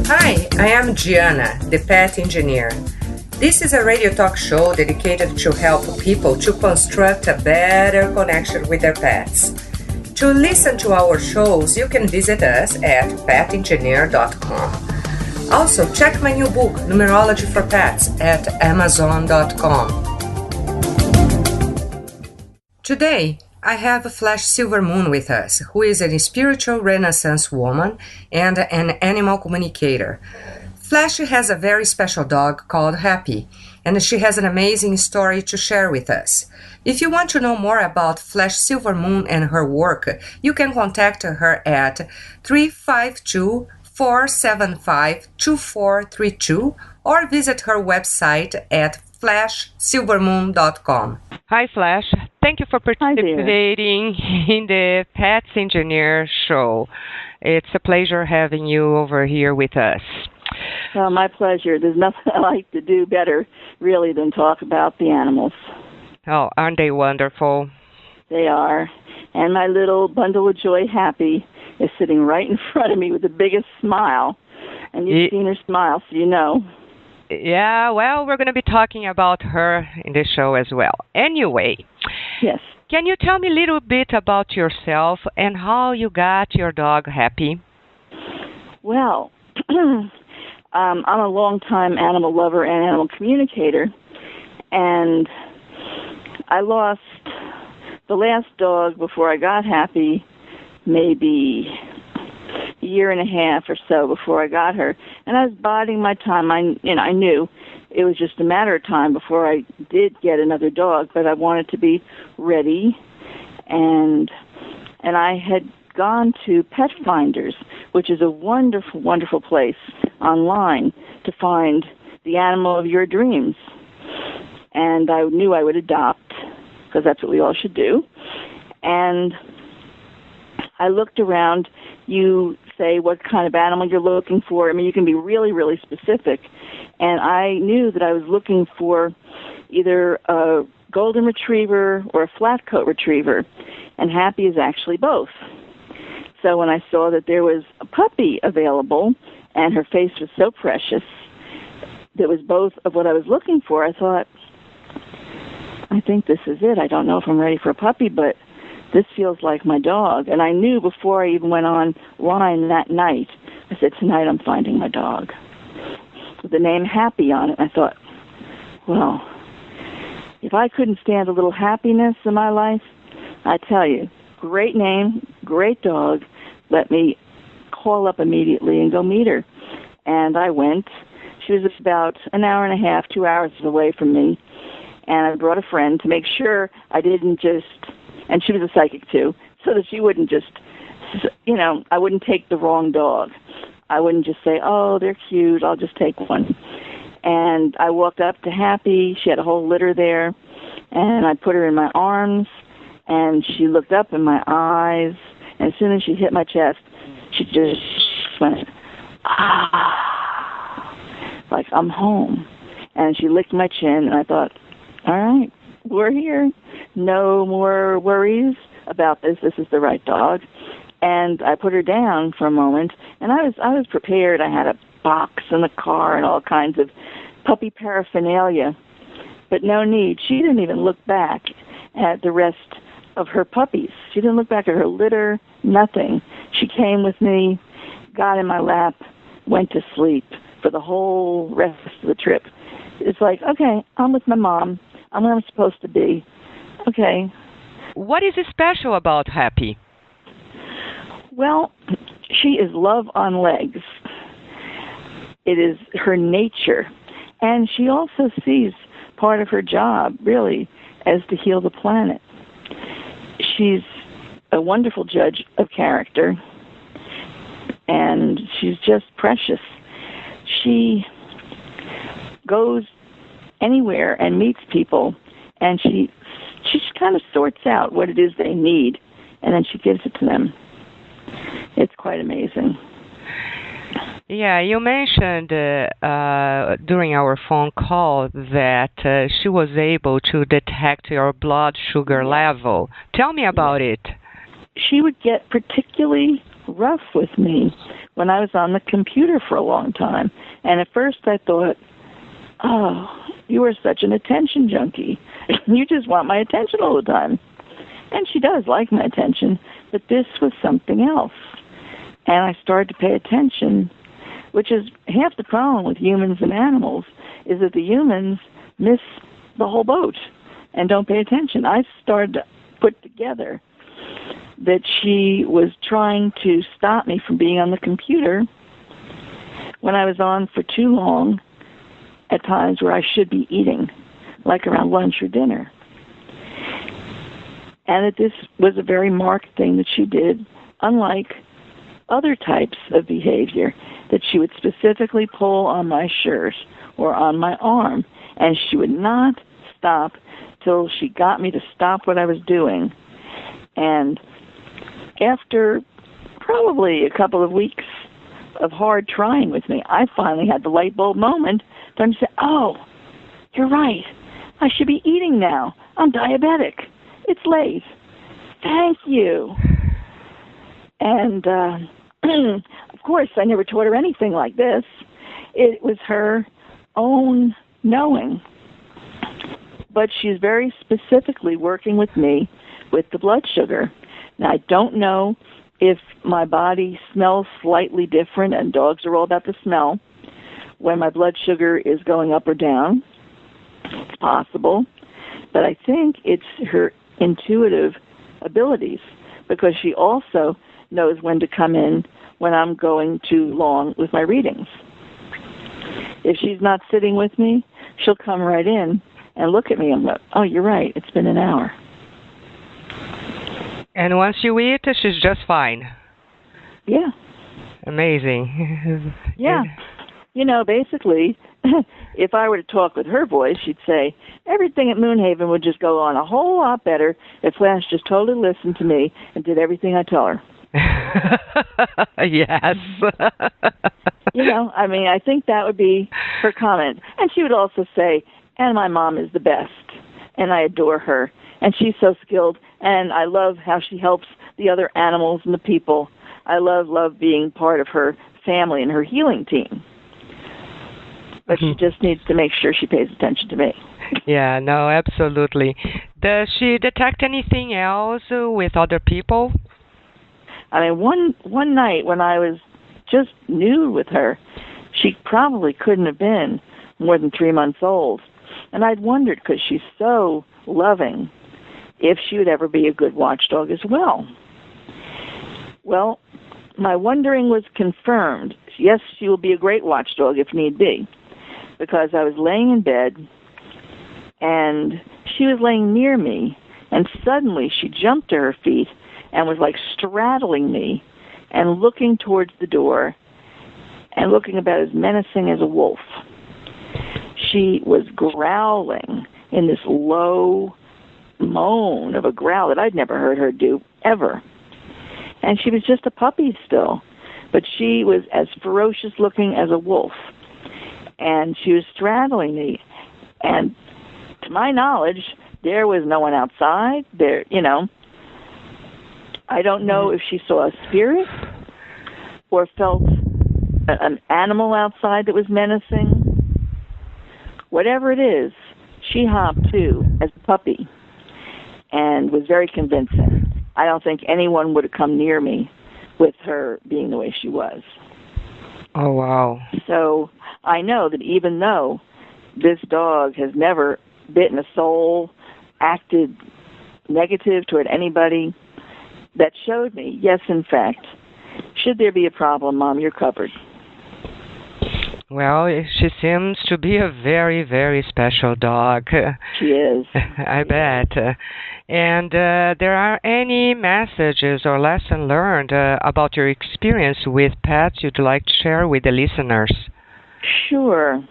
Hi, I am Gianna, the pet engineer. This is a radio talk show dedicated to help people to construct a better connection with their pets. To listen to our shows, you can visit us at petengineer.com. Also, check my new book, Numerology for Pets, at amazon.com. Today, I have Flash Silvermoon with us, who is a spiritual Renaissance woman and an animal communicator. Flash has a very special dog called Happy, and she has an amazing story to share with us. If you want to know more about Flash Silvermoon and her work, you can contact her at 352-475-2432 or visit her website at flashsilvermoon.com. Hi, Flash. Thank you for participating in the Pets Engineer show. It's a pleasure having you over here with us. Well, my pleasure. There's nothing I like to do better, really, than talk about the animals. Oh, aren't they wonderful? They are. And my little bundle of joy, Happy, is sitting right in front of me with the biggest smile. And you've seen her smile, so you know. Yeah, well, we're going to be talking about her in this show as well. Anyway, yes. Can you tell me a little bit about yourself and how you got your dog Happy? Well, I'm a long-time animal lover and animal communicator, and I lost the last dog before I got Happy, maybe a year and a half or so before I got her, and I was biding my time. I knew it was just a matter of time before I did get another dog, but I wanted to be ready, and I had gone to Pet Finders, which is a wonderful, wonderful place online to find the animal of your dreams. And I knew I would adopt, because that's what we all should do. And I looked around. You say what kind of animal you're looking for. I mean, you can be really, really specific. And I knew that I was looking for either a golden retriever or a flat coat retriever. And Happy is actually both. So when I saw that there was a puppy available and her face was so precious, that was both of what I was looking for, I thought, I think this is it. I don't know if I'm ready for a puppy, but this feels like my dog. And I knew before I even went online that night, I said, tonight I'm finding my dog. With the name Happy on it, I thought, well, if I couldn't stand a little happiness in my life, I tell you, great name, great dog. Let me call up immediately and go meet her. And I went. She was about an hour and a half, 2 hours away from me. And I brought a friend to make sure I didn't just, and she was a psychic too, so that she wouldn't just, I wouldn't take the wrong dog. I wouldn't just say, oh, they're cute, I'll just take one. And I walked up to Happy. She had a whole litter there. And I put her in my arms. And she looked up in my eyes. And as soon as she hit my chest, she just went, ah, like I'm home. And she licked my chin. And I thought, all right, we're here. No more worries about this. This is the right dog. And I put her down for a moment, and I was prepared. I had a box in the car and all kinds of puppy paraphernalia, but no need. She didn't even look back at the rest of her puppies. She didn't look back at her litter, nothing. She came with me, got in my lap, went to sleep for the whole rest of the trip. It's like, okay, I'm with my mom. I'm where I'm supposed to be. Okay. What is special about Happy? Well, she is love on legs. It is her nature. And she also sees part of her job, really, as to heal the planet. She's a wonderful judge of character, and she's just precious. She goes anywhere and meets people, and she kind of sorts out what it is they need, and then she gives it to them. It's quite amazing. Yeah, you mentioned during our phone call that she was able to detect your blood sugar level. Tell me about it. she would get particularly rough with me when I was on the computer for a long time. And at first I thought, oh, you are such an attention junkie. You just want my attention all the time. And she does like my attention, but this was something else. And I started to pay attention, which is half the problem with humans and animals, is that the humans miss the whole boat and don't pay attention. I started to put together that she was trying to stop me from being on the computer when I was on for too long at times where I should be eating, like around lunch or dinner. And that this was a very marked thing that she did, unlike other types of behavior, that she would specifically pull on my shirt or on my arm, and she would not stop till she got me to stop what I was doing. And after probably a couple of weeks of hard trying with me, I finally had the light bulb moment to say, oh, you're right. I should be eating now. I'm diabetic. It's late. Thank you. And, of course, I never taught her anything like this. It was her own knowing. But she's very specifically working with me with the blood sugar. Now, I don't know if my body smells slightly different, and dogs are all about the smell, when my blood sugar is going up or down. It's possible. But I think it's her intuitive abilities, because she also knows when to come in when I'm going too long with my readings. If she's not sitting with me, she'll come right in and look at me and go, oh, you're right, it's been an hour. And once you eat, she's just fine. Yeah. Amazing. Yeah. You know, basically, if I were to talk with her voice, she'd say, everything at Moonhaven would just go on a whole lot better if Flash just totally listened to me and did everything I tell her. Yes. You know, I mean, I think that would be her comment. And she would also say, and my mom is the best, and I adore her, and she's so skilled, and I love how she helps the other animals and the people. I love being part of her family and her healing team. But she just needs to make sure she pays attention to me. Yeah, no, absolutely. Does she detect anything else with other people? I mean, one night when I was just new with her, she probably couldn't have been more than 3 months old. And I'd wondered, because she's so loving, if she would ever be a good watchdog as well. Well, my wondering was confirmed. Yes, she will be a great watchdog if need be, because I was laying in bed, and she was laying near me, and suddenly she jumped to her feet and was like straddling me and looking towards the door and looking about as menacing as a wolf. She was growling in this low moan of a growl that I'd never heard her do ever. And she was just a puppy still, but she was as ferocious looking as a wolf. And she was straddling me. And to my knowledge, there was no one outside. There, you know, I don't know if she saw a spirit or felt an animal outside that was menacing. Whatever it is, she hopped too as a puppy and was very convincing. I don't think anyone would have come near me with her being the way she was. Oh, wow. So I know that even though this dog has never bitten a soul, acted negative toward anybody, that showed me, yes, in fact, should there be a problem, Mom, you're covered. Well, she seems to be a very, very special dog. She is. I bet. And there are any messages or lessons learned about your experience with pets you'd like to share with the listeners? Sure.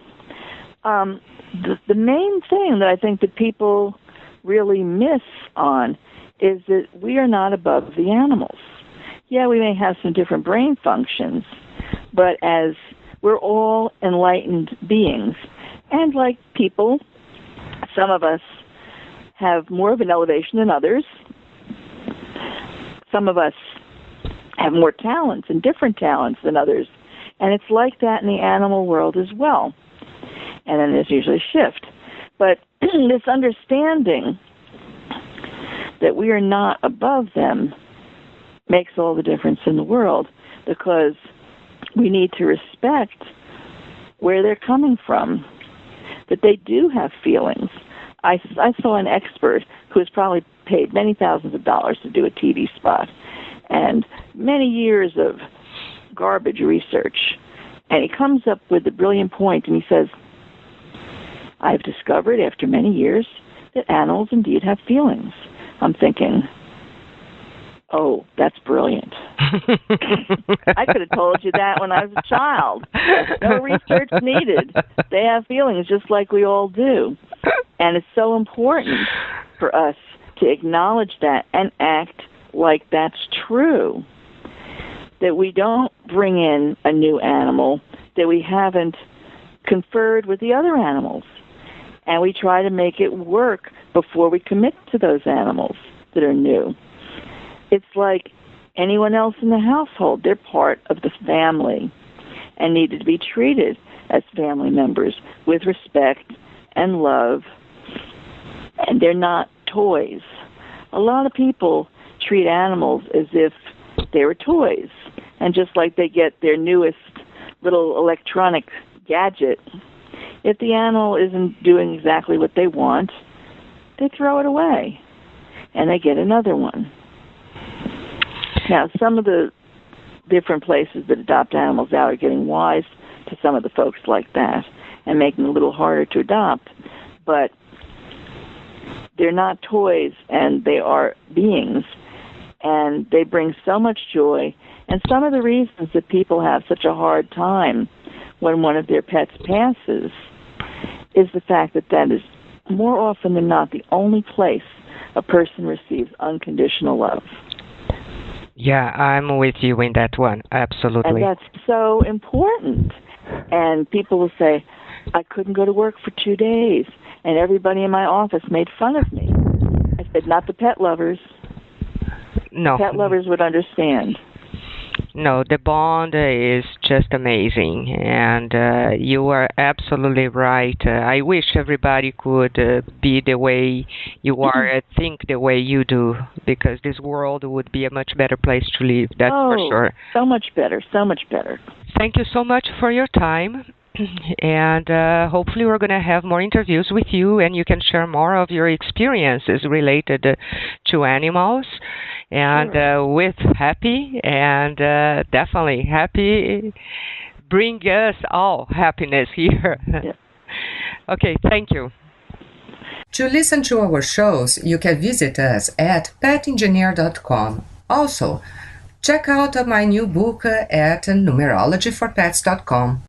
The main thing that I think that people really miss on is that we are not above the animals. Yeah, we may have some different brain functions, but as we're all enlightened beings. And like people, some of us have more of an elevation than others. some of us have more talents and different talents than others. And it's like that in the animal world as well. And then there's usually a shift. But this understanding that we are not above them makes all the difference in the world, because we need to respect where they're coming from, that they do have feelings. I saw an expert who was probably paid many thousands of dollars to do a TV spot and many years of garbage research. And he comes up with a brilliant point, and he says, I've discovered after many years that animals indeed have feelings. I'm thinking, oh, that's brilliant. I could have told you that when I was a child. No research needed. They have feelings just like we all do. And it's so important for us to acknowledge that and act like that's true. That we don't bring in a new animal that we haven't conferred with the other animals. And we try to make it work before we commit to those animals that are new. It's like anyone else in the household. They're part of the family and needed to be treated as family members with respect and love. And they're not toys. A lot of people treat animals as if they were toys. And just like they get their newest little electronic gadget, if the animal isn't doing exactly what they want, they throw it away and they get another one. Now, some of the different places that adopt animals out are getting wise to some of the folks like that and making it a little harder to adopt. But they're not toys, and they are beings, and they bring so much joy. And some of the reasons that people have such a hard time when one of their pets passes is the fact that that is more often than not the only place a person receives unconditional love. Yeah, I'm with you in that one. Absolutely. And that's so important. And people will say, I couldn't go to work for 2 days, and everybody in my office made fun of me. I said, not the pet lovers. No. Pet lovers would understand. No, the bond is just amazing, and you are absolutely right. I wish everybody could be the way you are and think the way you do, because this world would be a much better place to live, that's for sure. So much better, so much better. Thank you so much for your time, and hopefully we're going to have more interviews with you, and you can share more of your experiences related to animals. And with Happy, and definitely Happy bring us all happiness here. Yeah. Okay, thank you. To listen to our shows, you can visit us at petengineer.com. Also, check out my new book at numerologyforpets.com.